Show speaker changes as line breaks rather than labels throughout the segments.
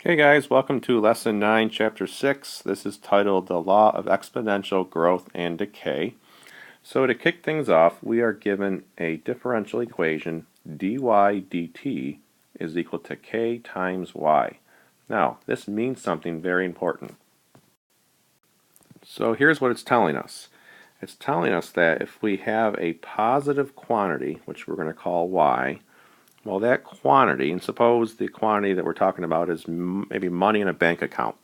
Okay guys, welcome to Lesson 9, Chapter 6. This is titled The Law of Exponential Growth and Decay. So to kick things off, we are given a differential equation dy dt is equal to k times y. Now, this means something very important. So here's what it's telling us. It's telling us that if we have a positive quantity, which we're going to call y, well, that quantity, and suppose the quantity that we're talking about is maybe money in a bank account.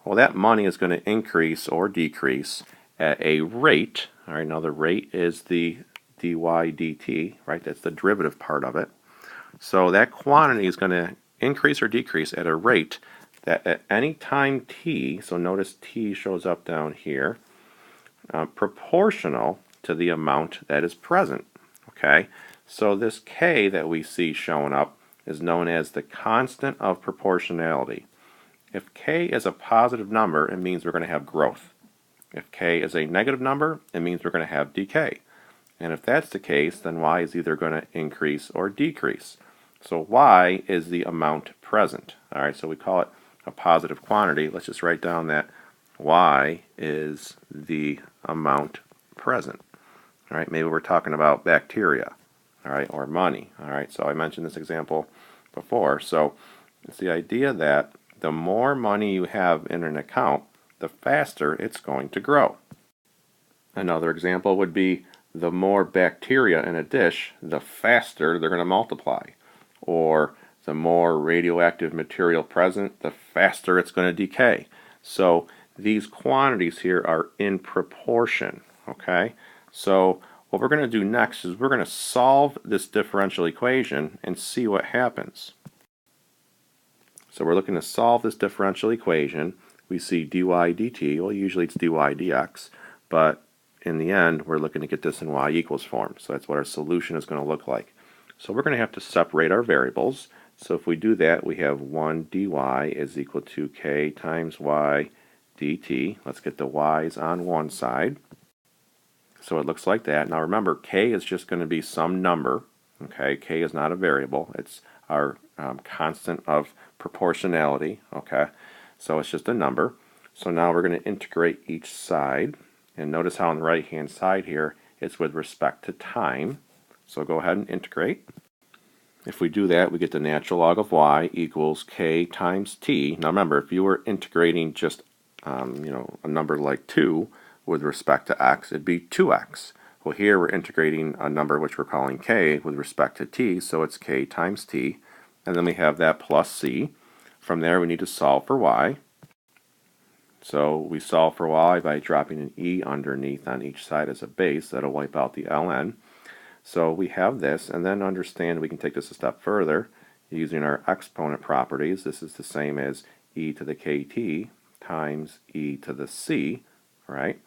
Well, that money is going to increase or decrease at a rate. All right, now the rate is the dy dt, right? That's the derivative part of it. So that quantity is going to increase or decrease at a rate that at any time t, so notice t shows up down here, proportional to the amount that is present. Okay, so this k that we see showing up is known as the constant of proportionality. If k is a positive number, it means we're going to have growth. If k is a negative number, it means we're going to have decay. And if that's the case, then y is either going to increase or decrease. So y is the amount present. All right, so we call it a positive quantity. Let's just write down that y is the amount present. All right, maybe we're talking about bacteria, all right, or money. All right, so I mentioned this example before. So it's the idea that the more money you have in an account, the faster it's going to grow. Another example would be the more bacteria in a dish, the faster they're going to multiply. Or the more radioactive material present, the faster it's going to decay. So these quantities here are in proportion, okay? So what we're going to do next is we're going to solve this differential equation and see what happens. So we're looking to solve this differential equation. We see dy dt, well usually it's dy dx, but in the end we're looking to get this in y equals form. So that's what our solution is going to look like. So we're going to have to separate our variables. So if we do that, we have 1 dy is equal to k times y dt. Let's get the y's on one side. So it looks like that. Now remember, k is just going to be some number. Okay, k is not a variable. It's our constant of proportionality. Okay, so it's just a number. So now we're going to integrate each side. And notice how on the right-hand side here, it's with respect to time. So go ahead and integrate. If we do that, we get the natural log of y equals k times t. Now remember, if you were integrating just a number like 2 with respect to x, it'd be 2x. Well, here we're integrating a number which we're calling k with respect to t, so it's k times t. And then we have that plus c. From there, we need to solve for y. So we solve for y by dropping an e underneath on each side as a base. That'll wipe out the ln. So we have this, and then understand we can take this a step further using our exponent properties. This is the same as e to the kt times e to the c, right?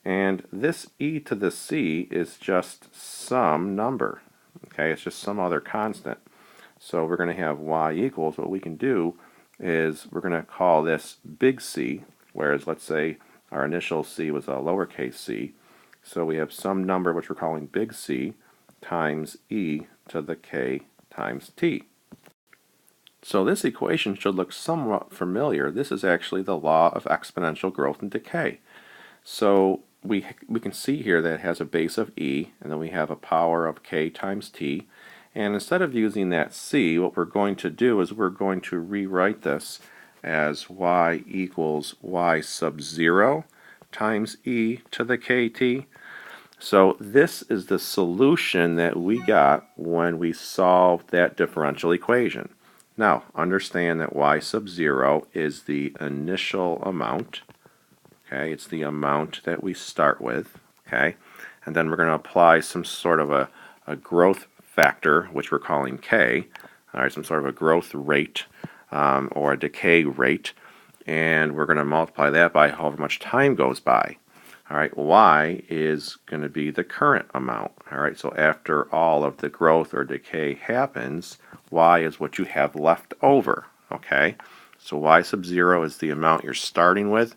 And this e to the c is just some number, okay? It's just some other constant. So we're going to have y equals, what we can do is we're going to call this big C, whereas let's say our initial c was a lowercase c. So we have some number which we're calling big C times e to the k times t. So this equation should look somewhat familiar. This is actually the law of exponential growth and decay. So we can see here that it has a base of e, and then we have a power of k times t. And instead of using that c, what we're going to do is we're going to rewrite this as y equals y sub 0 times e to the kt. So this is the solution that we got when we solved that differential equation. Now, understand that y sub 0 is the initial amount. Okay, it's the amount that we start with. Okay, and then we're going to apply some sort of a growth factor, which we're calling k. All right, some sort of a growth rate or a decay rate, and we're going to multiply that by however much time goes by. All right, y is going to be the current amount. All right, so after all of the growth or decay happens, y is what you have left over. Okay, so y sub 0 is the amount you're starting with.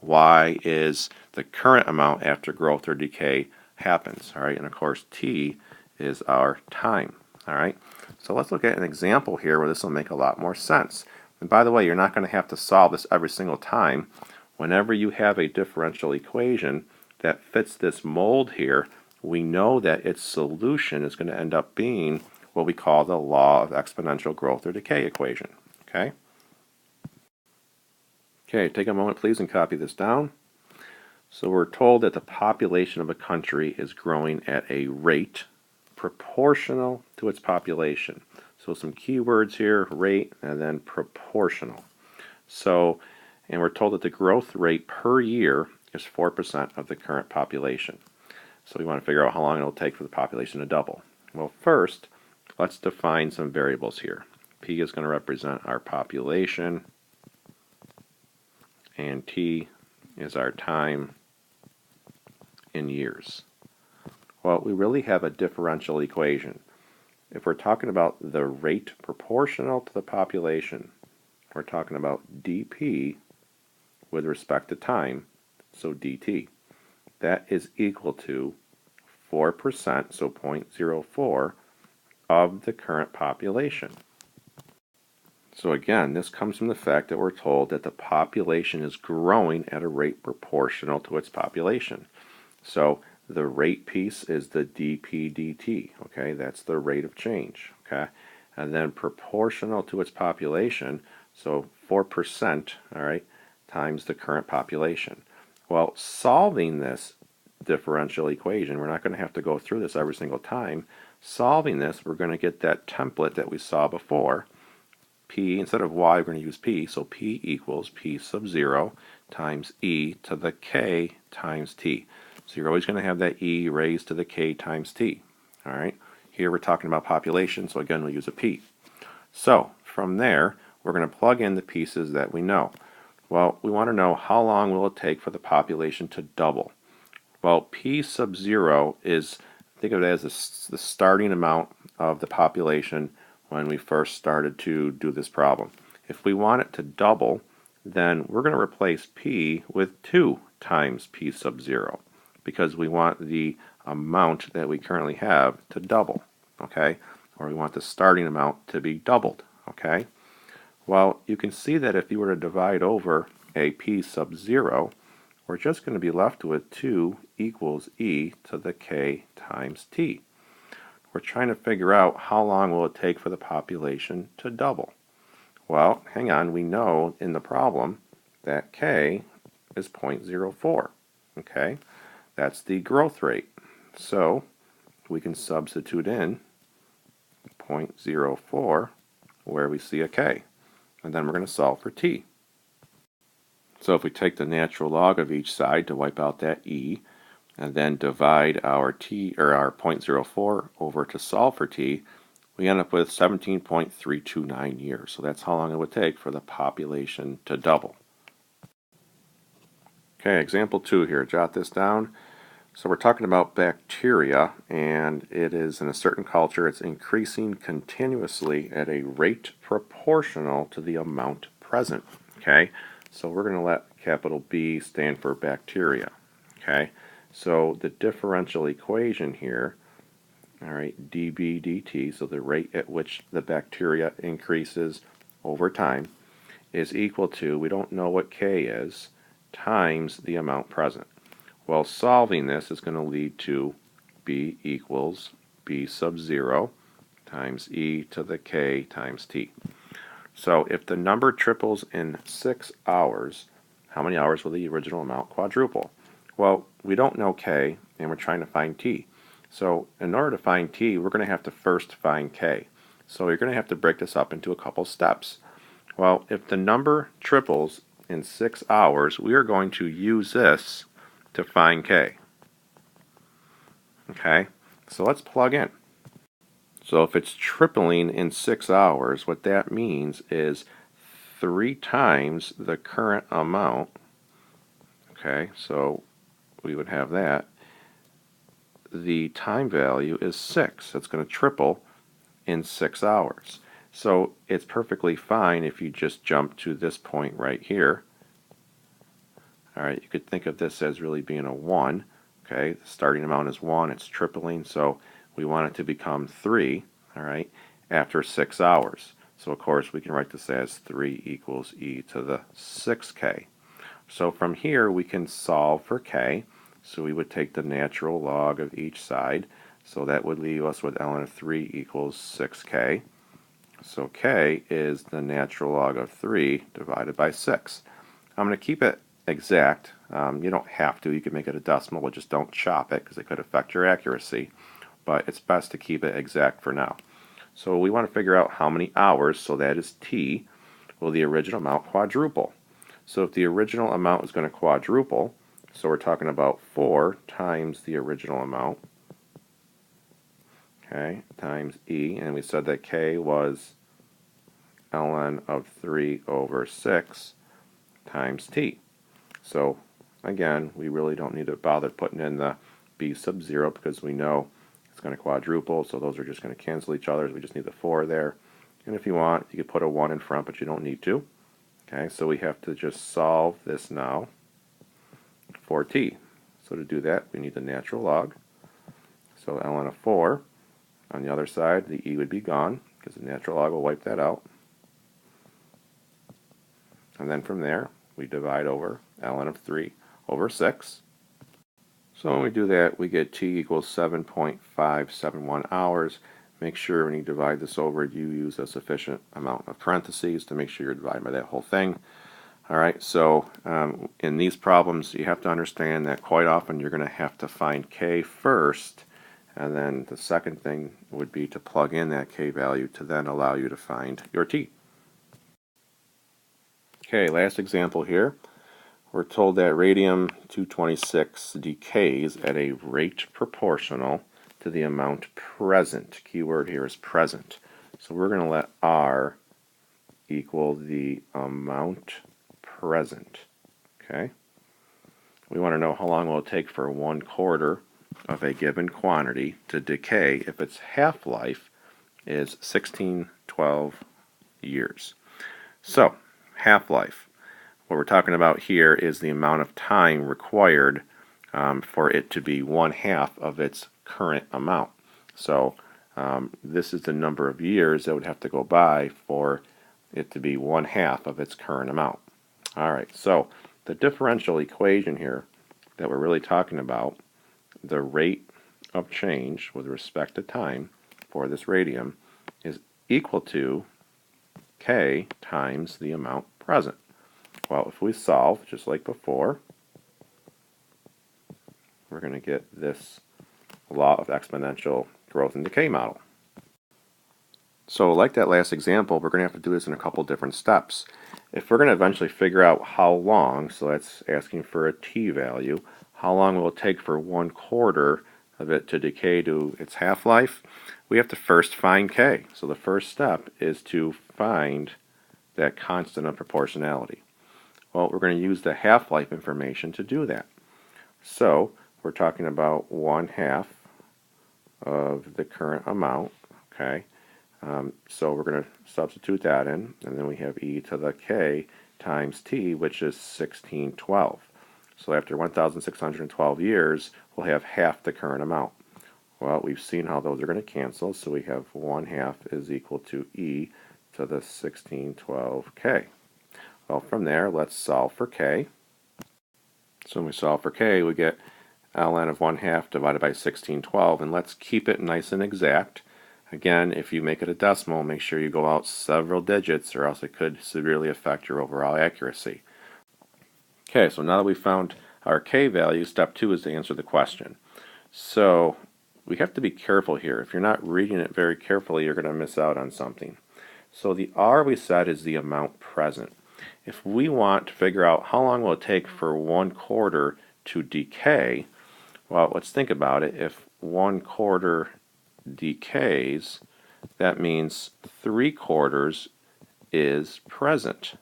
Y is the current amount after growth or decay happens. All right, and of course t is our time. All right, so let's look at an example here where this will make a lot more sense. And by the way, you're not going to have to solve this every single time. Whenever you have a differential equation that fits this mold here, we know that its solution is going to end up being what we call the law of exponential growth or decay equation. Okay? Okay, take a moment please and copy this down. So we're told that the population of a country is growing at a rate proportional to its population. So some key words here, rate and then proportional. So, and we're told that the growth rate per year is 4% of the current population. So we want to figure out how long it'll take for the population to double. Well, first, let's define some variables here. P is going to represent our population, and T is our time in years. Well, we really have a differential equation. If we're talking about the rate proportional to the population, we're talking about dP with respect to time, so dt. That is equal to 4%, so 0.04, of the current population. So again, this comes from the fact that we're told that the population is growing at a rate proportional to its population. So the rate piece is the dP dt, okay? That's the rate of change, okay? And then proportional to its population, so 4%, all right, times the current population. Well, solving this differential equation, we're not going to have to go through this every single time. Solving this, we're going to get that template that we saw before. P, instead of y, we're going to use P, so P equals P sub 0 times e to the k times t. So you're always going to have that e raised to the k times t. All right. Here we're talking about population, so again we'll use a p. So from there, we're going to plug in the pieces that we know. Well, we want to know how long will it take for the population to double. Well, p sub 0 is, think of it as the starting amount of the population when we first started to do this problem. If we want it to double, then we're going to replace p with 2 times p sub 0, because we want the amount that we currently have to double, okay? Or we want the starting amount to be doubled, okay? Well, you can see that if you were to divide over a p sub 0, we're just going to be left with 2 equals e to the k times t. We're trying to figure out how long will it take for the population to double. Well, hang on, we know in the problem that k is 0.04, okay? That's the growth rate. So we can substitute in 0.04 where we see a k, and then we're going to solve for t. So if we take the natural log of each side to wipe out that e, and then divide our t, or our 0.04 over to solve for t, we end up with 17.329 years. So that's how long it would take for the population to double. Okay, example 2 here. Jot this down. So we're talking about bacteria, and it is in a certain culture, it's increasing continuously at a rate proportional to the amount present. Okay, so we're going to let capital B stand for bacteria. Okay, so the differential equation here, all right, dB dt, so the rate at which the bacteria increases over time, is equal to, we don't know what k is, times the amount present. Well, solving this is going to lead to b equals b sub 0 times e to the k times t. So if the number triples in 6 hours, how many hours will the original amount quadruple? Well, we don't know k, and we're trying to find t. So in order to find t, we're going to have to first find k. So you're going to have to break this up into a couple steps. Well, if the number triples in 6 hours, we are going to use this to find k. Okay, so let's plug in. So if it's tripling in 6 hours, what that means is 3 times the current amount. Okay, so we would have that. The time value is 6. It's going to triple in 6 hours. So it's perfectly fine if you just jump to this point right here. All right, you could think of this as really being a 1. Okay, the starting amount is 1. It's tripling, so we want it to become 3. All right, after 6 hours. So of course we can write this as 3 equals e to the 6k. So from here we can solve for k. So we would take the natural log of each side. So that would leave us with ln of 3 equals 6k. So k is the natural log of 3 divided by 6. I'm going to keep it exact. You don't have to. You can make it a decimal, but just don't chop it because it could affect your accuracy. But it's best to keep it exact for now. So we want to figure out how many hours, so that is t, will the original amount quadruple. So if the original amount is going to quadruple, so we're talking about 4 times the original amount, okay, times e, and we said that k was ln of 3 over 6 times t. So again, we really don't need to bother putting in the b sub 0 because we know it's going to quadruple, so those are just going to cancel each other. We just need the 4 there. And if you want, you could put a 1 in front, but you don't need to. Okay, so we have to just solve this now for t. So to do that, we need the natural log. So ln of 4. On the other side, the e would be gone because the natural log will wipe that out. And then from there, we divide over ln of 3 over 6. So when we do that, we get t equals 7.571 hours. Make sure when you divide this over, you use a sufficient amount of parentheses to make sure you're dividing by that whole thing. All right, so in these problems, you have to understand that quite often you're going to have to find k first, and then the second thing would be to plug in that k value to then allow you to find your t. Okay, last example here. We're told that radium-226 decays at a rate proportional to the amount present. Key word here is present. So we're going to let R equal the amount present. Okay? We want to know how long will it take for 1/4 of a given quantity to decay if its half-life is 1612 years. So, half-life. What we're talking about here is the amount of time required for it to be 1/2 of its current amount. So this is the number of years that would have to go by for it to be 1/2 of its current amount. Alright, so the differential equation here that we're really talking about, the rate of change with respect to time for this radium is equal to k times the amount present. Well, if we solve, just like before, we're going to get this law of exponential growth and decay model. So like that last example, we're going to have to do this in a couple different steps. If we're going to eventually figure out how long, so that's asking for a t value, how long will it take for 1/4 of it to decay to its half-life, we have to first find k. So the first step is to find that constant of proportionality. Well, we're going to use the half-life information to do that. So we're talking about 1/2 of the current amount. Okay, so we're going to substitute that in, and then we have e to the k times t, which is 1612. So after 1,612 years, we'll have half the current amount. Well, we've seen how those are going to cancel, so we have 1/2 is equal to e to the 1612k. Well, from there, let's solve for k. So when we solve for k, we get ln of 1/2 divided by 1612, and let's keep it nice and exact. Again, if you make it a decimal, make sure you go out several digits, or else it could severely affect your overall accuracy. Okay, so now that we've found our k value, step 2 is to answer the question. So we have to be careful here. If you're not reading it very carefully, you're going to miss out on something. So the r we said is the amount present. If we want to figure out how long will it take for 1/4 to decay, well, let's think about it. If 1/4 decays, that means 3/4 is present.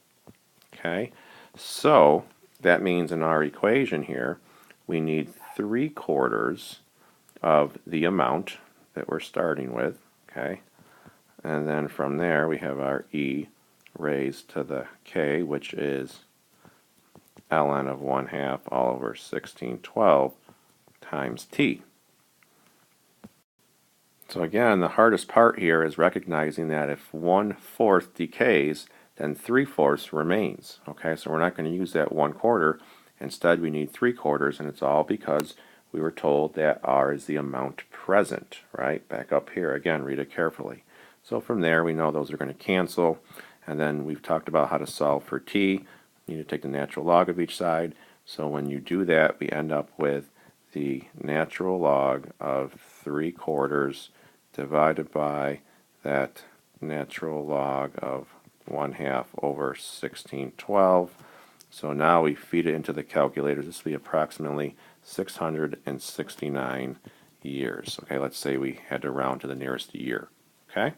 Okay, so that means in our equation here, we need 3/4 of the amount that we're starting with. Okay, and then from there we have our e raised to the k, which is ln of 1/2 all over 1612 times t. So again, the hardest part here is recognizing that if 1/4 decays, then 3/4 remains. Okay, so we're not going to use that 1/4. Instead, we need 3/4, and it's all because we were told that R is the amount present, right? Back up here, again, read it carefully. So from there, we know those are going to cancel, and then we've talked about how to solve for t. You need to take the natural log of each side. So when you do that, we end up with the natural log of 3/4 divided by that natural log of 1/2 over 1612. So now we feed it into the calculator. This will be approximately 669 years. Okay, let's say we had to round to the nearest year. Okay?